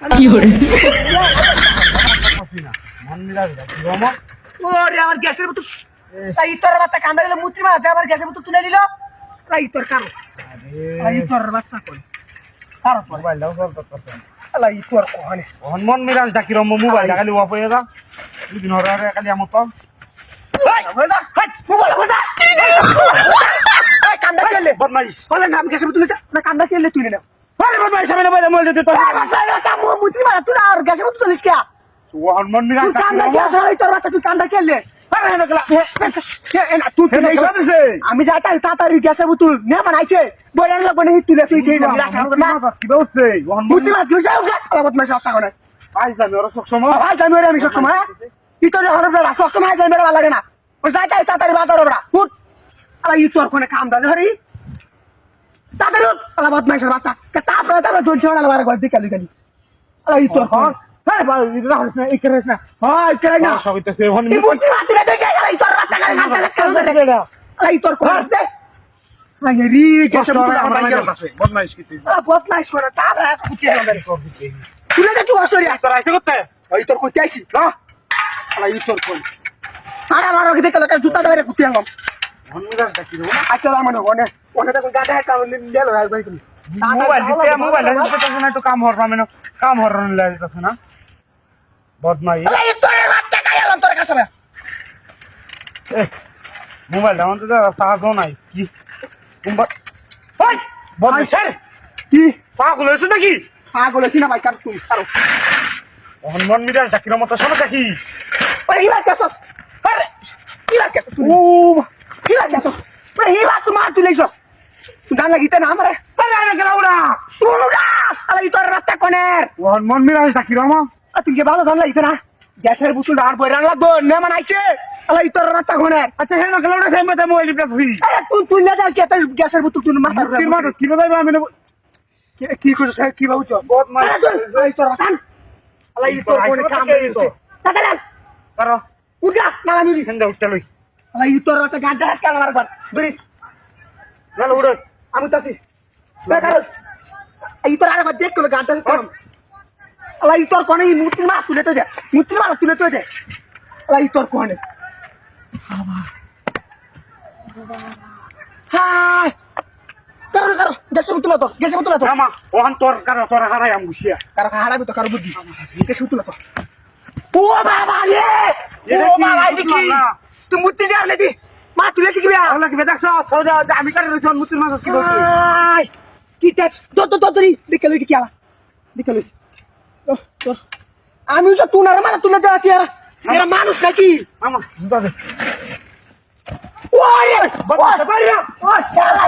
কি করে ওরে আমার গ্যাসের বোতল তাই তোর বাচ্চা কান্দা গেলে মুত্রি মাছ আমার গ্যাসের বোতল তুলে দিল তাই তোর কারো তাই তোর বাচ্চা কই কারো মোবাইল দাও সব করতে আলাই তোর কোহানে হনুমান মিরাজ ডাকি রম মোবাইল খালি ওয়া পয়ে যা দুদিন হরে খালি আমত বজা হাট মোবাইল বজা এই কান্দা কেলে বদমাইশ বলে নাম গ্যাসের বোতল না কান্দা কেলে তুলে না আরে বদমাইশ আমি না বলে মল দিতে তো মুত্রি মাছ তুই আর গ্যাসের বোতল তুলিস কে ও হনুমান মিরাজ তুই ডাকি কান্দা কে আসলে তোর বাচ্চা তুই কান্দা কেলে আরে না গলা তুই হে নাই সাদেছে আমি যাইতাই তাড়াতাড়ি গ্যাসের বোতল নে বানাইছে বইরান লাগবে না তুলে তুই সেই না কি বলছে হনুমান মুত্রি মাছ তুই যাও গা আলাবত মাছ আসা করে আই জানি ওরা সব সময় ভাই জানি আমি সব সময় তুই তো হরব না সব সময় যাই মেরে ভালো লাগে না ওই যাইতাই তাড়াতাড়ি বাজার ওরা উঠ আলা ই তোর কোনে কাম দালে হরি তাড়াতাড়ি উঠ আলাবত মাছ বাচ্চা কে তারপরে তারপরে জোন ছড়া লাগার গদ দিকালি গালি আলা ই তোর কোন হ্যাঁ ভাই ইদরা হইছে না ইকরেছ না হয় করে না সব হইতেছে হনুমান এই মুত্রি মাছ তুলে দেখে গেল ই তোর বাচ্চা গালি না আলা ই তোর কোন দে আই রি গ্যাসের বোতল আমার বাইরে বদমাইশ কি তুই বদমাইশ করে তারপরে কুচি হবে তুলে দে তুই অস্ট্রেলিয়া তোর আইছে করতে ওই তোর কইতে আইছি আলা ই তোর কোন আরে আমার ওকে দেখে লোকে জুতা ধরে কুচি আনলাম হনুমান মিরাজ ডাকি রম আচ্ছা মানে ওনে তো গাড়ি হাতে নিয়ে লো ভাই তুমি মোবাইল দিতে তো না একটু কাম হর পাবে না কাম হর লাগতেছে না বদমাইশ আরে তোর বাচ্চা কাইলাম তোর কাছে মোবাইল দাও তো সাহায্য নাই কি কুম্বা ওই বদমাইশ কি পাগল হয়েছে নাকি পাগল হইছিস না ভাই কার তুই কারো হনুমান মিরাজ ডাকি রম তো শোনো দেখি ওই হিলা কেসস আরে হিলা কেসস ও হিলা কেসস ওই হিলা তুই মার তুই লইছস তুই গান লাগিতে না আমারে আরে না গেলাউড়া তুই গাস আরে তোর বাচ্চা কোনের হনুমান মিরাজ ডাকি রম তুই কি ভালো গান লাগিতে না গ্যাসের বুতুল আর বইরান লাগবো নে মানাইছে আরে তোর বাচ্চা কোনের আচ্ছা হে না গেলাউড়া সাইমা দে মোবাইল প্লাস হই আরে তুই না যাস কে তোর গ্যাসের বুতুল তুই মাথা কি মারো কি বলাইবা আমি কি করছ কি বাবু চল বদমাইশ আরে তোর বাচ্চা আরে তোর কোনে কাম দিছে তাড়াতাড়ি করো উঠা না আমি হেন্দা উঠতে লই আরে তোর বাচ্চা গাড়টা হাত কাল মারবার ধরিস গেল উড়ে আমি তাসি বেকারস এই তোর আরেকবার দেখ তোর গাড়টা কাম আলাই তোর কোনে মুতি মা তুলে তো দে মুতি মা তুলে তো দে আলাই তোর কোনে হাই কারো কারো গেছে মুতলা তো আমা ওহান তোর তোর হারাই আম গুছিয়া কারো হারাবি তো কারো বুদ্ধি গেছে মুতলা তো ও বাবা রে ও বাবা দেখি তুই মুতি দে আলে দি মা তুলে কি বিয়া আল্লাহ কি দেখছ সৌদা আমি কারে রইছ মুতির মাছ কি বলছিস আই কি টাচ তো দেখে লই কি আলা দেখে লই আমি তো তুই না মানে তুলে দেওয়া আছি এরা মানুষ নাকি আমা দাদা ওরে বাবা ও শালা